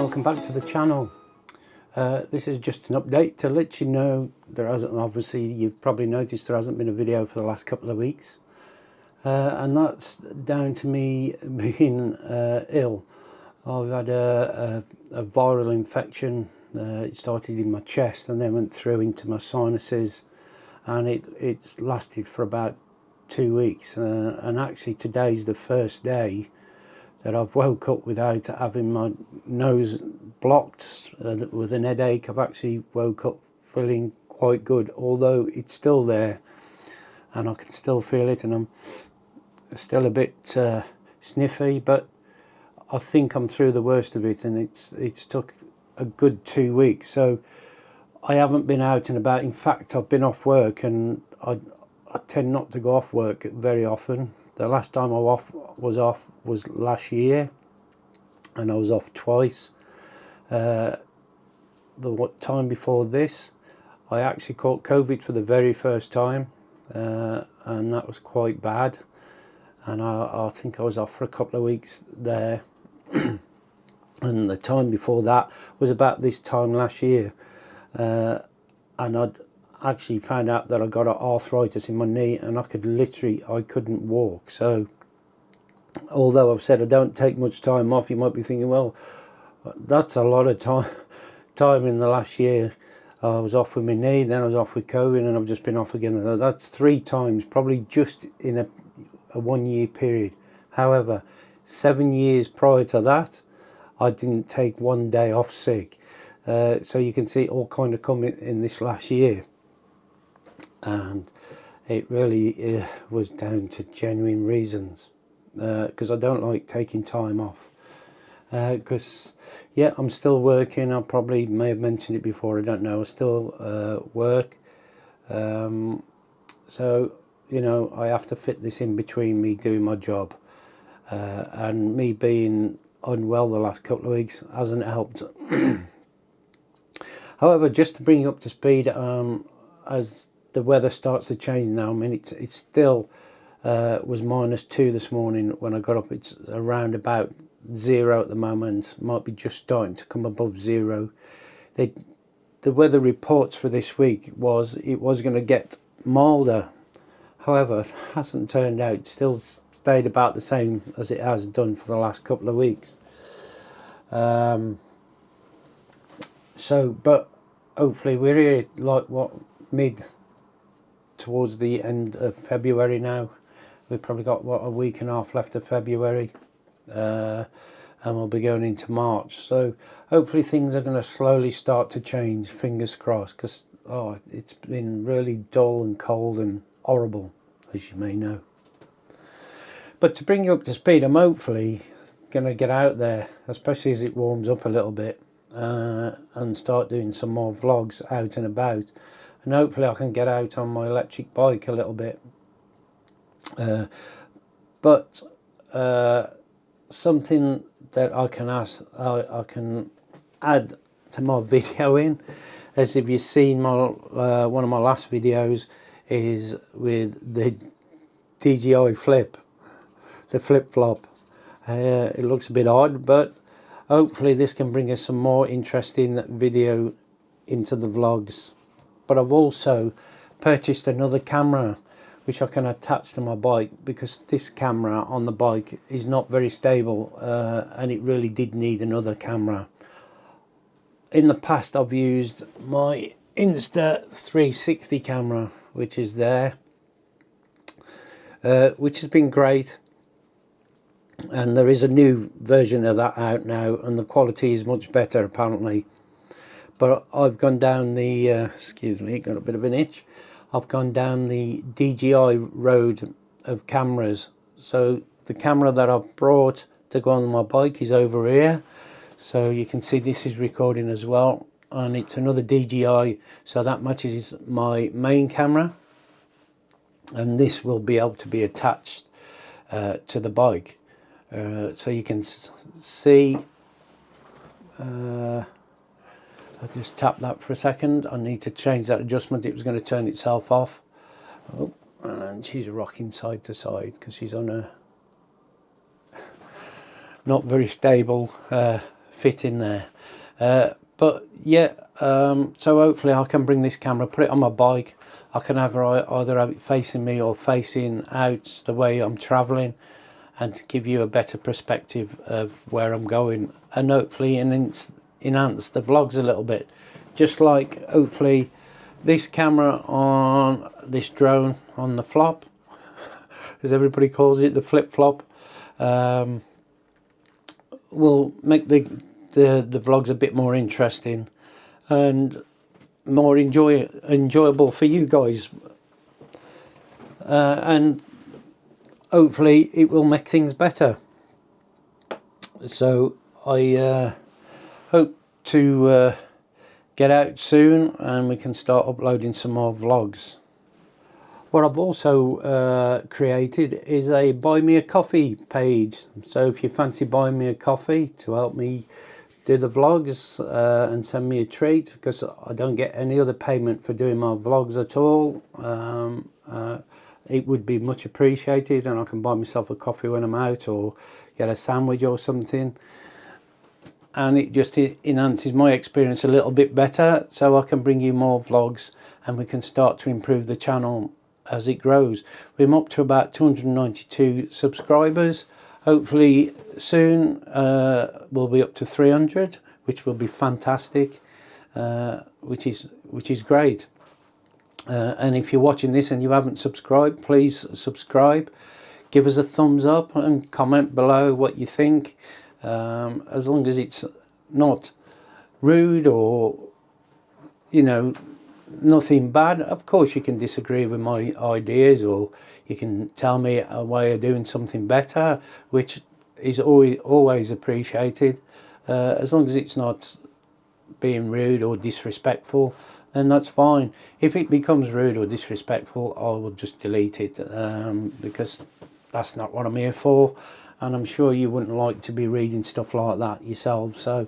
welcome back to the channel. This is just an update to let you know there hasn't, obviously you've probably noticed there hasn't been a video for the last couple of weeks, and that's down to me being ill. I've had a viral infection. It started in my chest and then went through into my sinuses, and it's lasted for about 2 weeks, and actually today's the first day that I've woke up without having my nose blocked with an headache. I've actually woke up feeling quite good, although it's still there and I can still feel it, and I'm still a bit sniffy, but I think I'm through the worst of it, and it's took a good 2 weeks, so I haven't been out and about. In fact, I've been off work, and I tend not to go off work very often. The last time I was off was last year, and I was off twice. The time before this, I actually caught COVID for the very first time, and that was quite bad. And I think I was off for a couple of weeks there. And the time before that was about this time last year, and I'd actually found out that I got arthritis in my knee, and I couldn't walk. So although I've said I don't take much time off, you might be thinking, well, that's a lot of time in the last year. I was off with my knee, then I was off with COVID, and I've just been off again. That's 3 times, probably just in a 1 year period. However, 7 years prior to that, I didn't take 1 day off sick. So you can see it all kind of come in this last year. And it really was down to genuine reasons, because I don't like taking time off, because yeah, I'm still working. I probably may have mentioned it before, I don't know. I still work, so you know, I have to fit this in between me doing my job, and me being unwell the last couple of weeks hasn't helped. However, just to bring you up to speed, as the weather starts to change now, I mean, it's still was -2 this morning when I got up. It's around about 0 at the moment. Might be just starting to come above 0. The weather reports for this week was it was going to get milder. However, it hasn't turned out. It still stayed about the same as it has done for the last couple of weeks. So, but hopefully we're here like towards the end of February now. We've probably got a week and a half left of February, and we'll be going into March. So hopefully things are going to slowly start to change, fingers crossed, because it's been really dull and cold and horrible, as you may know. But to bring you up to speed, I'm hopefully going to get out there, especially as it warms up a little bit, and start doing some more vlogs out and about. And hopefully I can get out on my electric bike a little bit. But something that I can add to my video in, as if you've seen my one of my last videos, is with the DJI flip, the flip-flop. It looks a bit odd, but hopefully this can bring us some more interesting video into the vlogs. But I've also purchased another camera which I can attach to my bike, because this camera on the bike is not very stable, and it really did need another camera. In the past I've used my Insta360 camera, which is there, which has been great, and there is a new version of that out now, and the quality is much better apparently. But I've gone down the, excuse me, got a bit of an itch. I've gone down the DJI road of cameras. So the camera that I've brought to go on my bike is over here. So you can see this is recording as well. And it's another DJI, so that matches my main camera. And this will be able to be attached to the bike. So you can see... I'll just tap that for a second. I need to change that adjustment. It was going to turn itself off. Oh, and she's rocking side to side because she's on a not very stable fit in there. But yeah, so hopefully I can bring this camera, put it on my bike. I can either have it facing me or facing out the way I'm travelling, and to give you a better perspective of where I'm going, and hopefully enhance the vlogs a little bit. Just like hopefully this camera on this drone on the flop, as everybody calls it, the flip-flop, will make the vlogs a bit more interesting and more enjoyable for you guys, and hopefully it will make things better. So I hope to get out soon and we can start uploading some more vlogs. What I've also created is a buy me a coffee page, so if you fancy buying me a coffee to help me do the vlogs and send me a treat, because I don't get any other payment for doing my vlogs at all, it would be much appreciated, and I can buy myself a coffee when I'm out or get a sandwich or something, and it just enhances my experience a little bit better, so I can bring you more vlogs and we can start to improve the channel as it grows. We're up to about 292 subscribers. Hopefully soon we'll be up to 300, which will be fantastic, which is great. And if you're watching this and you haven't subscribed, please subscribe, give us a thumbs up and comment below what you think, as long as it's not rude or, you know, nothing bad. Of course you can disagree with my ideas, or you can tell me a way of doing something better, which is always appreciated, as long as it's not being rude or disrespectful, then that's fine. If it becomes rude or disrespectful, I will just delete it, because that's not what I'm here for, and I'm sure you wouldn't like to be reading stuff like that yourself. So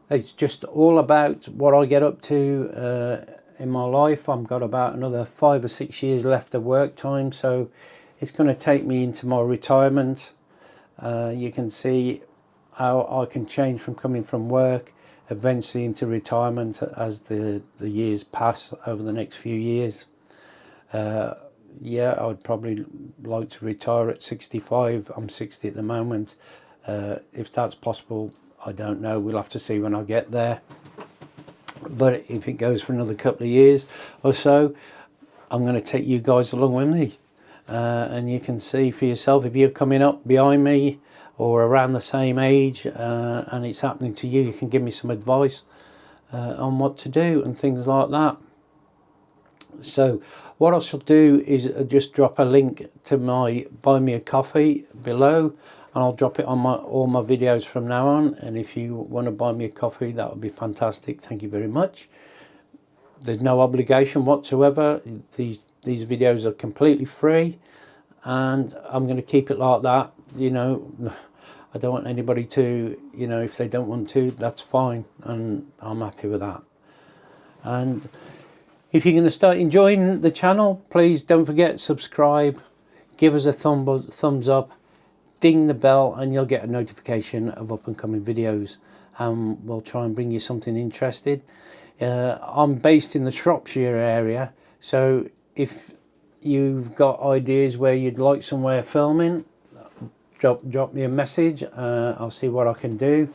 it's just all about what I get up to in my life. I've got about another 5 or 6 years left of work time, so it's going to take me into my retirement. You can see how I can change from coming from work eventually into retirement as the years pass over the next few years. Yeah, I would probably like to retire at 65. I'm 60 at the moment. If that's possible, I don't know. We'll have to see when I get there. But if it goes for another couple of years or so, I'm going to take you guys along with me, and you can see for yourself if you're coming up behind me or around the same age, and it's happening to you, you can give me some advice on what to do and things like that. So what I shall do is just drop a link to my buy me a coffee below, and I'll drop it on all my videos from now on. And if you want to buy me a coffee, that would be fantastic. Thank you very much. There's no obligation whatsoever. These videos are completely free, and I'm going to keep it like that. You know, I don't want anybody to, you know, if they don't want to, that's fine, and I'm happy with that. And if you're going to start enjoying the channel, please don't forget, subscribe, give us a thumbs up, ding the bell, and you'll get a notification of up and coming videos. We'll try and bring you something interesting. I'm based in the Shropshire area, so if you've got ideas where you'd like somewhere filming, drop me a message. I'll see what I can do,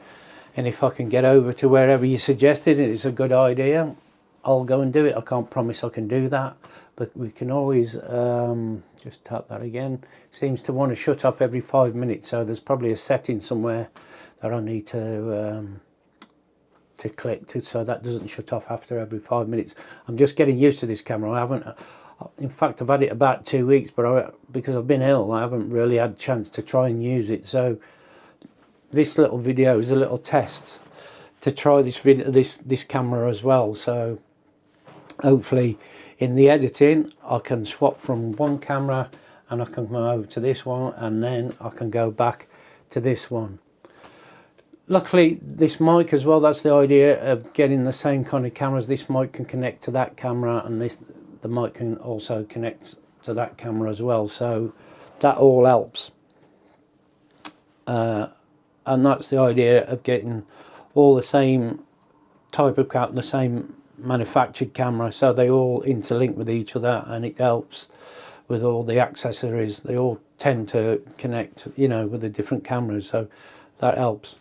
and if I can get over to wherever you suggested and it's a good idea, I'll go and do it. I can't promise I can do that, but we can always just tap that again. Seems to want to shut off every 5 minutes, so there's probably a setting somewhere that I need to click to, so that doesn't shut off after every 5 minutes. I'm just getting used to this camera. I haven't, in fact, I've had it about 2 weeks, but because I've been ill, I haven't really had a chance to try and use it. So this little video is a little test to try this camera as well. So hopefully in the editing I can swap from one camera and I can come over to this one, and then I can go back to this one. Luckily this mic as well, that's the idea of getting the same kind of cameras. This mic can connect to that camera, and the mic can also connect to that camera as well, so that all helps. and that's the idea of getting all the same type of camera, the same manufactured camera, so they all interlink with each other, and it helps with all the accessories. They all tend to connect, you know, with the different cameras, so that helps.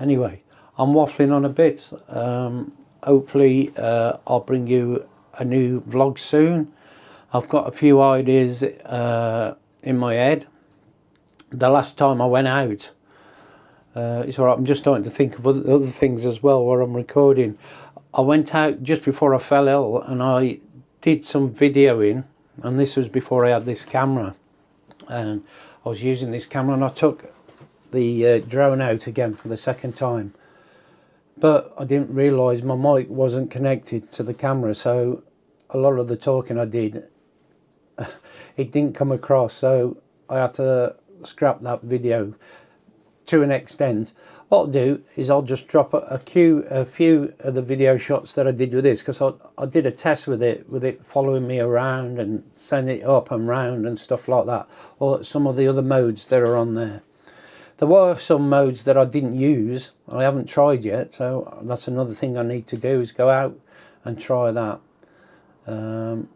Anyway, I'm waffling on a bit. Hopefully I'll bring you a new vlog soon. I've got a few ideas in my head. The last time I went out, it's all right, I'm just starting to think of other things as well while I'm recording. I went out just before I fell ill, and I did some videoing, and this was before I had this camera, and I was using this camera, and I took the drone out again for the second time, but I didn't realise my mic wasn't connected to the camera, so a lot of the talking I did, it didn't come across, so I had to scrap that video to an extent. What I'll do is I'll just drop a few of the video shots that I did with this, because I did a test with it following me around and sending it up and round and stuff like that, or some of the other modes that are on there. There were some modes that I didn't use, I haven't tried yet, so that's another thing I need to do, is go out and try that. And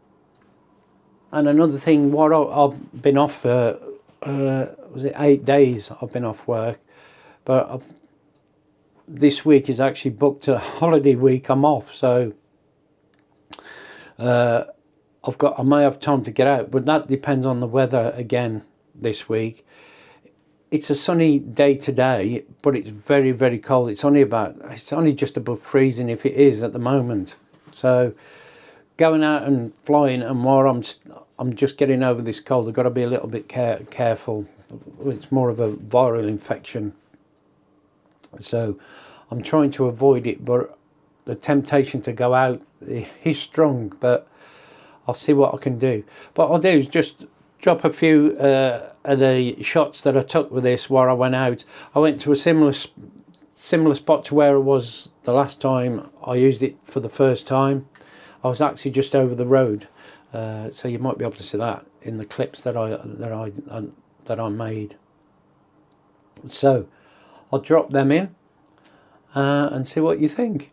another thing, what I've been off for, was it 8 days I've been off work, but this week is actually booked a holiday week. I'm off, so I may have time to get out, but that depends on the weather again this week. It's a sunny day today, but it's very, very cold. It's only just above freezing, if it is at the moment. So going out and flying, and while I'm just getting over this cold, I've got to be a little bit careful. It's more of a viral infection, so I'm trying to avoid it, but the temptation to go out is strong, but I'll see what I can do. What I'll do is just drop a few of the shots that I took with this while I went out. I went to a similar spot to where I was the last time I used it for the first time. I was actually just over the road, so you might be able to see that in the clips that I made. So I'll drop them in and see what you think.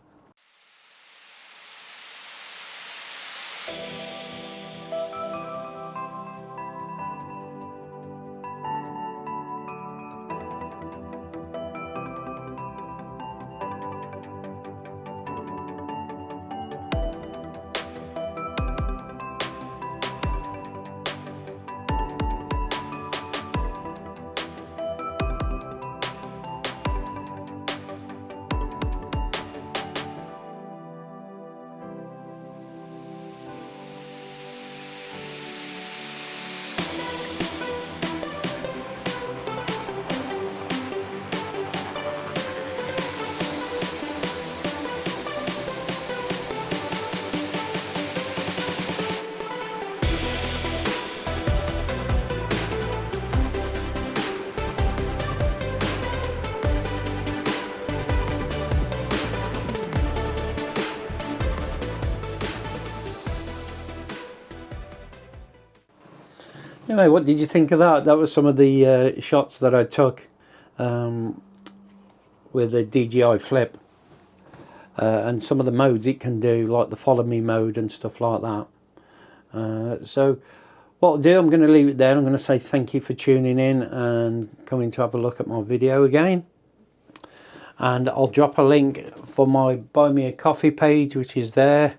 Anyway, what did you think of that? That was some of the shots that I took with the DJI Flip, and some of the modes it can do, like the follow me mode and stuff like that. So what I'll do, I'm going to leave it there. I'm going to say thank you for tuning in and coming to have a look at my video again. And I'll drop a link for my Buy Me a Coffee page, which is there.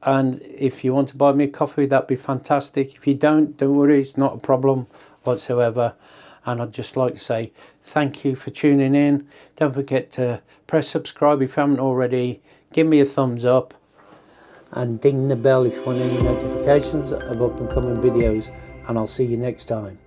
And if you want to buy me a coffee, that'd be fantastic. If you don't worry, it's not a problem whatsoever. And I'd just like to say thank you for tuning in. Don't forget to press subscribe if you haven't already. Give me a thumbs up and ding the bell if you want any notifications of up and coming videos. And I'll see you next time.